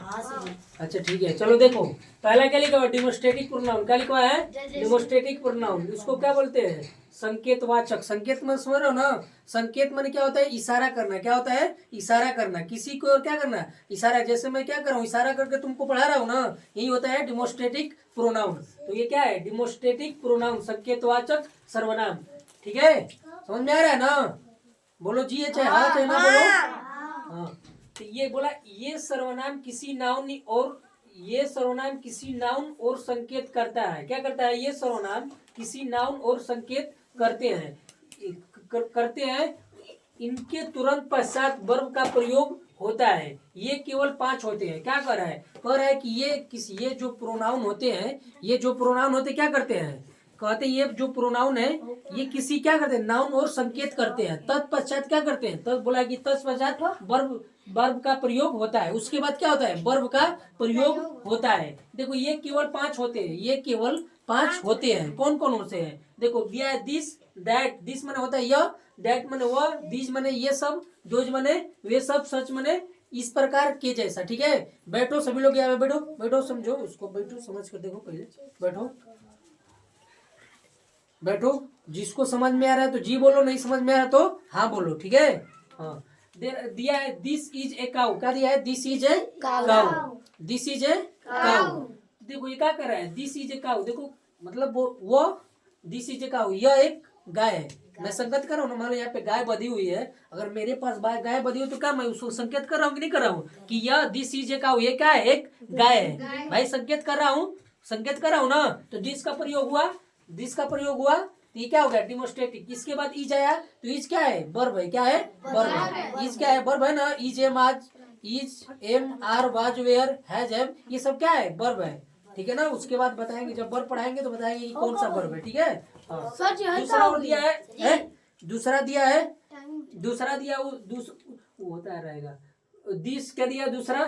अच्छा ठीक है, चलो देखो पहला क्या लिखा हुआ है, डिमोस्ट्रेटिव प्रोनाउन। क्या लिखा हुआ है, डिमोस्ट्रेटिव प्रोनाउन। इसको क्या बोलते हैं, संकेतवाचक। संकेत में समझ रहे हो ना, संकेत माने क्या होता है, इशारा करना। क्या होता है, इशारा करना, किसी को और क्या करना, इशारा। जैसे मैं क्या कर रहा हूँ, इशारा करके तुमको पढ़ा रहा हूँ ना, यही होता है डिमोस्ट्रेटिव प्रोनाउन। तो ये क्या है, डिमोस्ट्रेटिव प्रोनाउन, संकेतवाचक सर्वनाम। ठीक है, समझ में आ रहा है ना, बोलो जी है चाहे हाँ चाहे ना बोलो। हाँ, तो ये बोला, ये सर्वनाम किसी नाउन और, ये सर्वनाम किसी नाउन और संकेत करता है। क्या करता है, ये सर्वनाम किसी नाउन और संकेत करते हैं, करते हैं। इनके तुरंत पश्चात वर्ब का प्रयोग होता है। ये केवल 5 होते हैं। क्या कर रहा है, कह रहा है कि ये जो प्रोनाउन होते हैं, ये जो प्रोनाउन होते क्या करते हैं, कहते हैं ये जो प्रोनाउन है ये किसी क्या करते हैं, नाउन और संकेत करते हैं। तत्पश्चात क्या करते हैं, तत् बोला कि तत्पश्चात वर्ब, वर्ब का प्रयोग होता है। उसके बाद क्या होता है, वर्ब का प्रयोग होता है। देखो ये केवल 5 होते हैं, ये केवल 5 होते हैं। कौन कौन होते हैं, देखो दिया है दिस दैट। दिस माने होता है यह, दैट माने वह, दीज माने ये सब, दोज माने वे सब, सच माने इस प्रकार के जैसा। ठीक है, बैठो सभी लोग यहाँ पे बैठो, बैठो समझो उसको, बैठो समझ कर देखो, पहले बैठो बैठो। जिसको समझ में आ रहा है तो जी बोलो, नहीं समझ में आ रहा तो हाँ बोलो। ठीक है, हाँ दिया है दिस इज ए काउ। क्या दिया है, this is a cow, this is a cow. देखो ये क्या कर रहा है, दिस इज ए काउ। देखो मतलब वो दिस इज ए काउ, यह एक गाय है। मैं संकेत कर रहा हूँ ना, मान लो यहाँ पे गाय बधी हुई है, अगर मेरे पास गाय बधी हुई तो क्या मैं उसको संकेत कर रहा हूँ कि नहीं कर रहा हूँ, कि यह दिस इज ए काउ, ये क्या है, एक गाय है। भाई संकेत कर रहा हूँ, संकेत कर रहा हूँ ना, तो दिस का प्रयोग हुआ, दिस का प्रयोग हुआ, तो ये क्या हो गया, डिमोस्ट्रेटिव। इसके बाद इज आया, तो इज क्या है, वर्ब है। क्या है, वर्ब है। इज क्या है, वर्ब है ना, इज एम आज, is am are was were has have, ये सब क्या है, वर्ब है। ठीक है ना, उसके बाद बताएंगे, जब वर्ब पढ़ाएंगे तो बताएंगे कि कौन सा वर्ब है। ठीक है, हाँ। दूसरा और दिया है, दूसरा दिया है, दूसरा दिया वो होता है रहेगा। दिस क्या दिया दूसरा,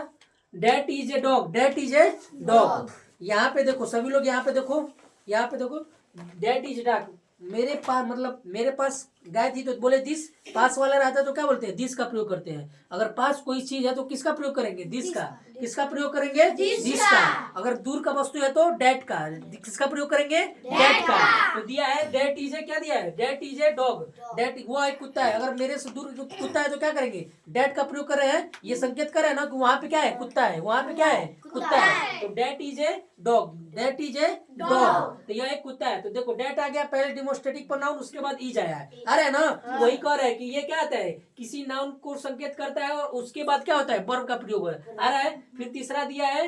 that is a dog, that is a dog. यहाँ पे देखो सभी लोग, यहाँ पे देखो, यहाँ पे देखो, डेट इज डॉग। मेरे पास मतलब मेरे पास गाय थी तो बोले दिस, पास वाला रहता तो क्या बोलते हैं, दिस का प्रयोग करते हैं। अगर पास कोई चीज है तो किसका प्रयोग करेंगे, दिस का। किसका प्रयोग करेंगे, दिस का। अगर दूर का वस्तु है तो डेट का। किसका प्रयोग करेंगे, डेट का। तो दिया है डेट इज ए, क्या दिया है, that is a dog. That वो एक कुत्ता है, अगर मेरे से दूर कुत्ता है तो क्या करेंगे, डेट का प्रयोग कर रहे हैं। ये संकेत कर रहे हैं ना कि वहां पे क्या है, कुत्ता है, वहां पे क्या है, कुत्ता है। तो that is a dog, that is a dog, तो यह एक कुत्ता है। तो देखो डेट आ गया पहले डिमोस्ट्रेटिव प्रोनाउन, उसके बाद इज आया है। आ रहा है ना, वही कह रहा है कि ये क्या आता है, किसी नाउन को संकेत करता है और उसके बाद क्या होता है, वर्ब का प्रयोग है। आ रहा है। फिर तीसरा दिया है,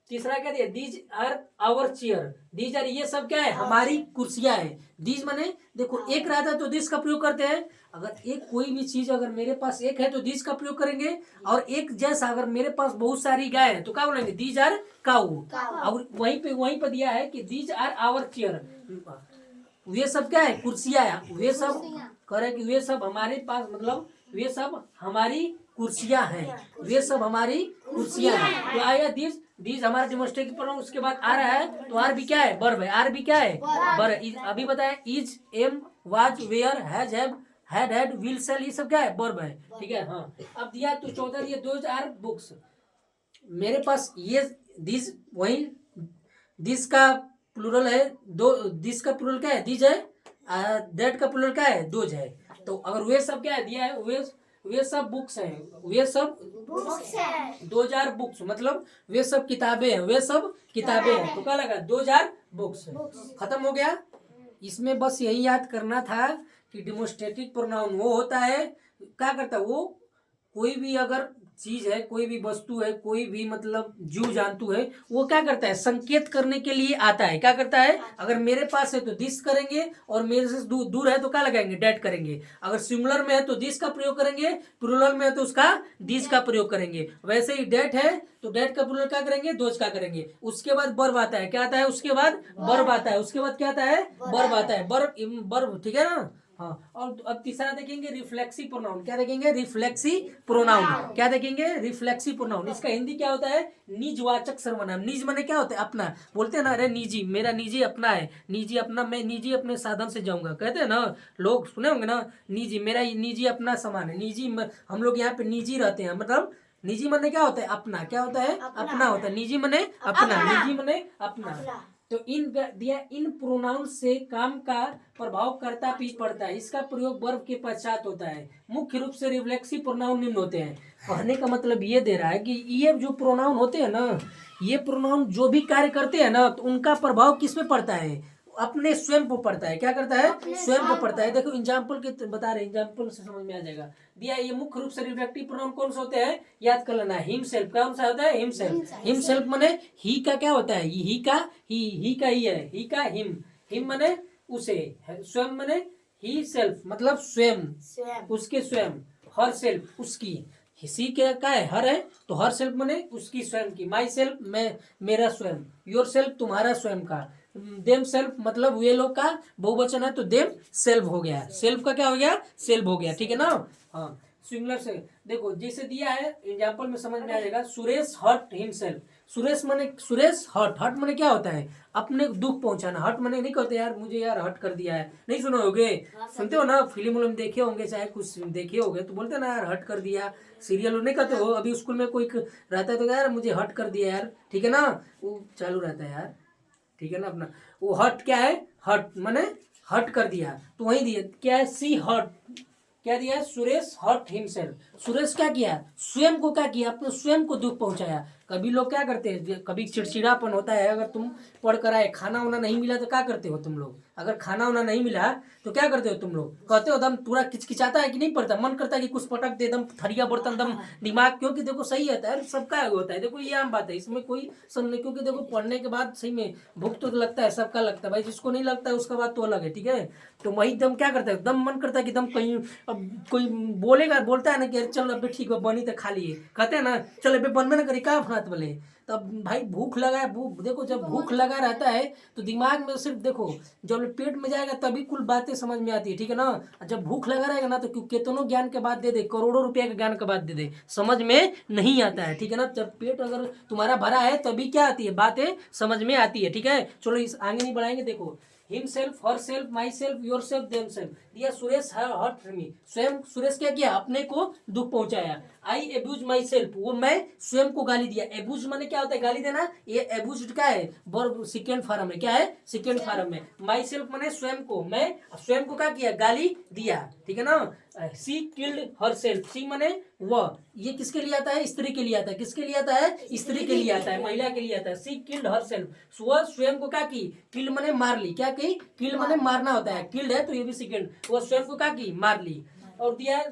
तीसरा क्या दिया, these are our chair. These are, ये सब क्या है, हमारी कुर्सियां है। दीज माने देखो एक रहता है तो दिस का प्रयोग करते हैं। अगर एक कोई भी चीज अगर मेरे पास एक है तो दिस का प्रयोग करेंगे, और एक जैसा अगर मेरे पास बहुत सारी गाय है तो क्या बोलेंगे, दीज आर काऊ। और वहीं पे दिया है कि दीज आर आवर चेयर, वे सब क्या है, कुर्सियां है। वे सब कह रहे कि वे सब हमारे पास, मतलब वे सब हमारी कुर्सियां हैं, वे सब हमारी कुर्सियां हैं। तो आया दिस, दिस हमारा डिमोस्ट्रेटिव प्रोनाउन। उसके बाद आ रहा है तो आर भी क्या है, वर्ब है। आर भी क्या है, वर्ब। अभी बताया is am was were has have had had will shall, ये सब क्या है, वर्ब है। ठीक है, हाँ। अब दिया तो 14 दिया, दोज आर बुक्स। मेरे पास ये दिस, वही दिस का प्लूरल है, दो, दिस का प्लूरल क्या है, दिज है। दैट का प्लूरल क्या है, दोज है। तो अगर वे सब क्या है दिया है, वे सब बुक्स हैं, वे सब बुक्स है। 2000 बुक्स मतलब वे सब किताबें हैं, वे सब किताबें हैं। तो क्या लगा, 2000 बुक्स। खत्म हो गया। इसमें बस यही याद करना था कि डिमोस्ट्रेटिव प्रोनाउन वो होता है, क्या करता है वो, कोई भी अगर चीज है, कोई भी वस्तु है, कोई भी मतलब जीव जंतु है, वो क्या करता है, संकेत करने के लिए आता है। क्या करता है, अगर मेरे पास है तो दिस करेंगे, और मेरे से दूर है तो क्या लगाएंगे, डेट करेंगे। अगर सिंगुलर में है तो दिस का प्रयोग करेंगे, प्लूरल में है तो उसका दिस का प्रयोग करेंगे। वैसे ही डेट है तो डेट का प्लूरल क्या करेंगे, दोज का करेंगे। उसके बाद वर्ब आता है, क्या आता है, उसके बाद वर्ब आता है। उसके बाद क्या आता है, वर्ब आता है, वर्ब। ठीक है ना, हाँ। और अब तीसरा देखेंगे रिफ्लेक्सिव प्रोनाउन। क्या देखेंगे, रिफ्लेक्सिव प्रोनाउन। क्या देखेंगे, रिफ्लेक्सिव प्रोनाउन। इसका हिंदी क्या होता है, निजवाचक सर्वनाम। निज माने क्या होता है, अपना। बोलते हैं ना, अरे निजी, मेरा निजी अपना है, निजी अपना, मैं निजी अपने साधन से जाऊंगा, कहते हैं ना लोग, सुने होंगे ना, निजी, मेरा निजी अपना सामान है, निजी। हम लोग यहाँ पे निजी रहते हैं, मतलब निजी मने क्या होता है? अपना। क्या होता है? अपना होता है। निजी मने अपना, निजी मने अपना। तो इन दिया, इन प्रोनाउन से काम का प्रभाव कर्ता पीछे पड़ता है। इसका प्रयोग वर्ब के पश्चात होता है। मुख्य रूप से रिफ्लेक्सिव प्रोनाउन निम्न होते हैं। कहने का मतलब ये दे रहा है कि ये जो प्रोनाउन होते हैं ना, ये प्रोनाउन जो भी कार्य करते हैं ना, तो उनका प्रभाव किस पे पड़ता है? अपने स्वयं पर पड़ता है। क्या करता है? स्वयं पर पड़ता है। देखो एग्जाम्पल के बता रहे, एग्जाम्पल से समझ में आ जाएगा। दिया, ये मुख्य रूप से रिफ्लेक्टिव प्रोनाउन कौन सा होते हैं? याद कर लेना। हिमसेल्फ। कौन सा होता है? हिमसेल्फ। हिमसेल्फ माने ही का क्या होता है? ही का ही का ही है, ही का हिम। हिम माने उसे, स्वयं माने ही सेल्फ मतलब स्वयं, उसके स्वयं। हर सेल्फ उसकी, सी क्या है? हर है, तो हर सेल्फ माने उसकी स्वयं की। माई सेल्फ मैं, मेरा स्वयं। योर सेल्फ तुम्हारा स्वयं का। देम सेल्फ मतलब वे लोग का बहुवचन है, तो देम सेल्फ हो गया। सेल्फ का क्या हो गया? सेल्फ हो गया। ठीक है ना? हाँ, सिंगुलर से देखो जैसे दिया है एग्जाम्पल में समझ में आ जाएगा। Suresh hurt himself. सुरेश माने, सुरेश हर्ट, हर्ट माने क्या होता है? अपने दुख पहुंचाना। हर्ट माने नहीं कहते यार मुझे यार हर्ट कर दिया है, नहीं सुने होगे? सुनते हो ना, फिल्म उलम देखे होंगे, चाहे कुछ देखे होंगे, तो बोलते ना यार हर्ट कर दिया। सीरियल नहीं कहते हो? अभी स्कूल में कोई रहता है तो यार मुझे हर्ट कर दिया यार, ठीक है ना, वो चालू रहता है यार, ठीक है ना अपना। वो हर्ट क्या है? हर्ट माने हर्ट कर दिया, तो वही दिया क्या है? सी हर्ट। क्या दिया है? Suresh hurt himself. सुरेश क्या किया? स्वयं को क्या किया? अपने स्वयं को दुख पहुंचाया। कभी लोग क्या करते हैं, कभी चिड़चिड़ापन होता है, अगर तुम पढ़ कर आए, खाना वाना नहीं मिला तो क्या करते हो तुम लोग? अगर खाना वाना नहीं मिला तो क्या करते हो तुम लोग? कहते हो दम पूरा किचकिचाता है कि नहीं पड़ता? मन करता है कि कुछ पटक दे, दम थरिया बर्तन दम दिमाग, क्योंकि देखो सही होता है, सबका होता है, देखो ये आम बात है, इसमें कोई सब नहीं। क्योंकि देखो पढ़ने के बाद सही में भूख तो लगता है, सबका लगता है भाई, जिसको नहीं लगता है उसका बात तो अलग है, ठीक है। तो वही दम क्या करता है, दम मन करता है कि दम कहीं, अब कोई बोलेगा, बोलता है ना कि चल अबे ठीक है बनी तो खा लिए, कहते हैं ना चल अबे बनबे ना करी का भात बोले। तब भाई भूख लगा है, भूख देखो जब भूख लगा रहता है तो दिमाग में सिर्फ देखो, जब पेट में जाएगा तभी कुल बातें समझ में आती है, ठीक है ना। जब भूख लगा रहेगा ना तो कितनों ज्ञान के बाद दे दे, करोड़ों रुपया के ज्ञान के बाद दे दे, समझ में नहीं आता है, ठीक है ना। जब पेट अगर तुम्हारा भरा है तभी क्या आती है, बातें समझ में आती है, ठीक है। चलो इस आगे नहीं बढ़ाएंगे। देखो himself, her self, my self, your self, them self. दिया सुरेश हर्ट मी, स्वयं सुरेश क्या किया? अपने को दुख पहुंचाया। आई एब्यूज माई सेल्फ, वो मैं स्वयं को गाली दिया। एब्यूज माने क्या होता है? गाली देना। ये एब्यूज क्या है? वर्ब सेकेंड फॉर्म है। क्या है? सेकेंड फॉर्म में। माई सेल्फ माने स्वयं को, मैं स्वयं को क्या किया? गाली दिया, ठीक है ना। सी किल्ड हर सेल्फ, सी माने वह, ये किसके लिए आता है? स्त्री के लिए आता है। किसके लिए आता है? स्त्री के लिए आता है, महिला के लिए आता है। सी किल्ड हर सेल्फ, वह स्वयं को क्या की? किल्ड माने मार ली। क्या की? किल्ड माने मारना होता है, किल्ड है तो ये भी सेकेंड, वह स्वयं को क्या की? मार ली। और दिया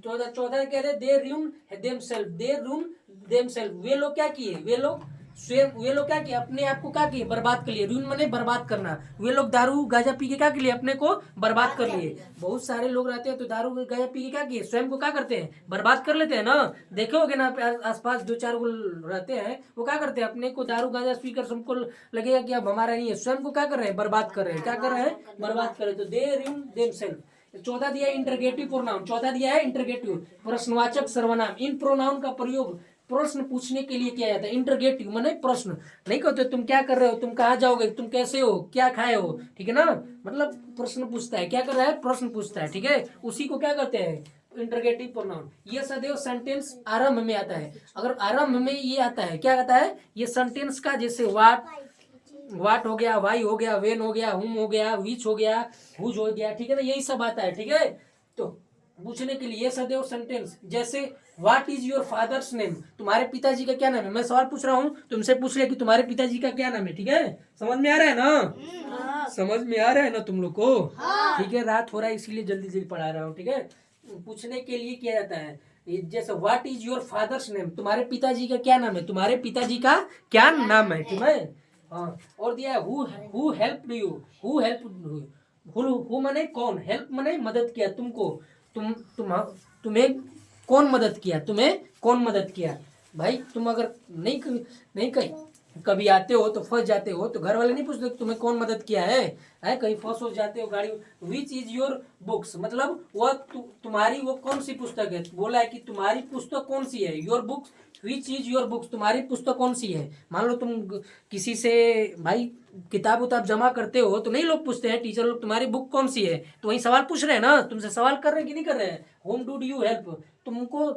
14 कह रहे दे रूम देम सेल्फ, दे रूम देम सेल्फ, वे लोग क्या किए? वे लोग स्वयं, वे लोग क्या किए? अपने आप को क्या किए? बर्बाद कर लिए। रूइन माने बर्बाद करना। वे लोग दारू गांजा पी के क्या कर लिए? अपने को बर्बाद कर लिए। बहुत सारे लोग रहते हैं तो दारू गांजा पी के क्या किए? स्वयं को क्या करते हैं? बर्बाद कर लेते हैं ना। देखे होगे ना आसपास 2-4 वो रहते हैं, वो क्या करते हैं? अपने को दारू गांजा पी कर सबको लगेगा कि अब हमारा नहीं है, स्वयं को क्या कर रहे हैं? बर्बाद कर रहे हैं। क्या कर रहे हैं? बर्बाद कर रहे हैं। तो दे रूइन देम सेल्फ। 14 दिया इंटरगेटिव प्रोनाउन, 14 दिया है इंटरगेटिव प्रश्नवाचक सर्वनाम। इन प्रोनाउन का प्रयोग प्रश्न पूछने के लिए किया जाता है। इंटरगेटिव माने प्रश्न, नहीं कहते तुम क्या कर रहे हो, तुम कहाँ जाओगे, तुम कैसे हो, क्या खाए हो, ठीक है ना, मतलब प्रश्न पूछता है। क्या कर रहा है? प्रश्न पूछता है, ठीक है। उसी को क्या कहते हैं? Interrogative pronoun. ये सदैव सेंटेंस आरंभ में आता है। अगर आरंभ में ये आता है, क्या आता है? ये सेंटेंस का, जैसे वाट हो गया, वाई हो गया, वेन हो गया, हुम हो गया, विच हो गया, हुज हो गया, ठीक है ना, यही सब आता है, ठीक है। तो पूछने के लिए ये सदैव सेंटेंस, जैसे what is your father's name, तुम्हारे पिताजी का क्या नाम है। मैं सवाल पूछ रहा हूँ, तुमसे पूछ लिया कि तुम्हारे पिताजी का क्या नाम है, ठीक है। समझ में आ रहा है ना? समझ में आ रहा है ना तुम लोग को? ठीक है, रात हो रहा है इसीलिए जल्दी जल्दी पढ़ा रहा हूँ, ठीक है। पूछने के लिए किया जाता है, जैसे what is your father's name, तुम्हारे पिताजी का क्या नाम है, तुम्हारे पिताजी का क्या नाम है, ठीक है। हाँ, और दिया है who help you, who help, who माने कौन, हेल्प माने मदद किया तुमको, तुम्हें कौन मदद किया, तुम्हें कौन मदद किया। भाई तुम अगर नहीं कहीं कभी आते हो तो फंस जाते हो तो घर वाले नहीं पूछते तुम्हें कौन मदद किया है कहीं फंस हो जाते हो गाड़ी। विच इज योर बुक्स, मतलब वह तुम्हारी वो कौन सी पुस्तक है, बोला है कि तुम्हारी पुस्तक कौन सी है। Your books, which is your books, तुम्हारी पुस्तक कौन सी है। मान लो तुम किसी से भाई किताब उताब जमा करते हो तो नहीं लोग पूछते हैं टीचर लोग तुम्हारी बुक कौन सी है, तो वही सवाल पूछ रहे हैं ना, तुमसे सवाल कर रहे हैं कि नहीं कर रहे हैं। होम डू यू हेल्प, तुमको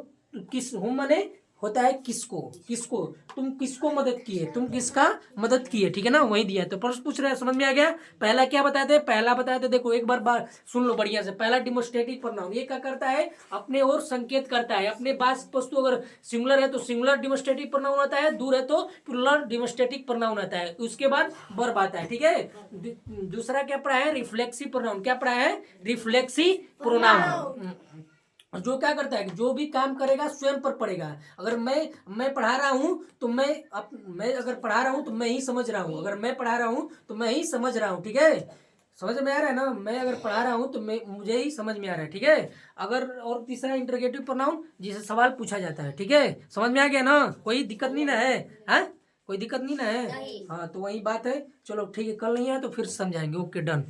किस, होम माने होता है किसको, किसको, तुम किसको मदद किए, तुम किसका मदद किए, ठीक है ना, वही दिया है। तो प्रश्न पूछ रहे हैं, समझ में आ गया। पहला क्या बताए थे, पहला बताए थे, देखो एक बार सुन लो बढ़िया से। पहला डिमोस्ट्रेटिव प्रोनाउन, ये क्या करता है, अपने ओर संकेत करता है, अपने पास वस्तु अगर सिंगुलर है तो सिंगुलर डिमोस्ट्रेटिव प्रोनाउन आता है, दूर है तो प्लूरल डिमोस्ट्रेटिव प्रोनाउन आता है, उसके बाद वर्ब आता है, ठीक है। दूसरा क्या पढ़ा है, रिफ्लेक्सिव प्रोनाउन, क्या पढ़ा है, रिफ्लेक्सिव प्रोनाउन, जो क्या करता है, जो भी काम करेगा स्वयं पर पड़ेगा। अगर मैं पढ़ा रहा हूँ तो मैं अगर पढ़ा रहा हूँ तो मैं ही समझ रहा हूँ, अगर मैं पढ़ा रहा हूँ तो मैं ही समझ रहा हूँ, ठीक है, समझ में आ रहा है ना। मैं अगर पढ़ा रहा हूँ तो मुझे ही समझ में आ रहा है, ठीक है। अगर और तीसरा इंटरोगेटिव प्रोनाउन, जिसे सवाल पूछा जाता है, ठीक है, समझ में आ गया ना, कोई दिक्कत नहीं ना है, हाँ कोई दिक्कत नहीं ना है, हाँ तो वही बात है। चलो ठीक है, कल नहीं है तो फिर समझाएंगे, ओके डन।